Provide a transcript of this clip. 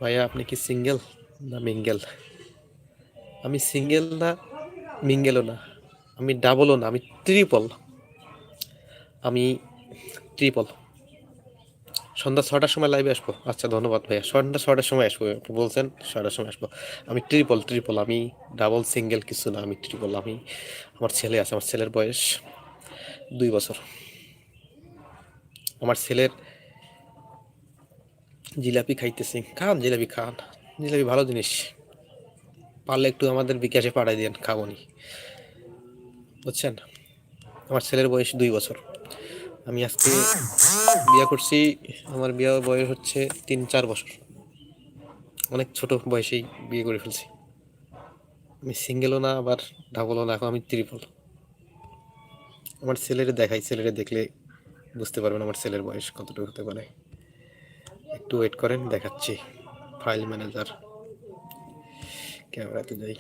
ভাইয়া আপনি কি সিঙ্গেল না মিঙ্গেল? আমি সিঙ্গেল না, মিঙ্গেলও না, আমি ডাবলও না, আমি ট্রিপল। আমি ট্রিপল। সন্ধ্যা ৬টার সময় লাইভে আসবো? আচ্ছা ধন্যবাদ ভাইয়া। সন্ধ্যা ৬টার সময় আসবো, আপনি বলছেন ৬টার সময় আসবো। আমি ট্রিপল ট্রিপল, আমি ডাবল সিঙ্গেল কিছু না, আমি ট্রিপল। আমি, আমার ছেলে আছে, আমার ছেলের বয়স 2 বছর। আমার ছেলের জিলাপি খাইতেছি, খান জিলাপি খান, জিলাপি ভালো জিনিস, পারলে একটু আমাদের বিকাশে পাঠাই দেন, খাবো নি, বুঝছেন। আমার ছেলের বয়স 2 বছর। আমি আজকে বিয়ে করছি, আমার বিয়ে বয়স হচ্ছে 3-4 বছর, অনেক ছোট বয়সেই বিয়ে করে ফেলছি। আমি সিঙ্গেলও না, আবার ডাবলও না, এখন আমি ট্রিপল। আমার ছেলেরে দেখাই, ছেলেরে দেখলে বুঝতে পারবেন আমার ছেলের বয়স কতটুকু হতে পারে। একটু ওয়েট করেন, দেখাচ্ছি। ফাইল ম্যানেজার, ক্যামেরাতে যাই।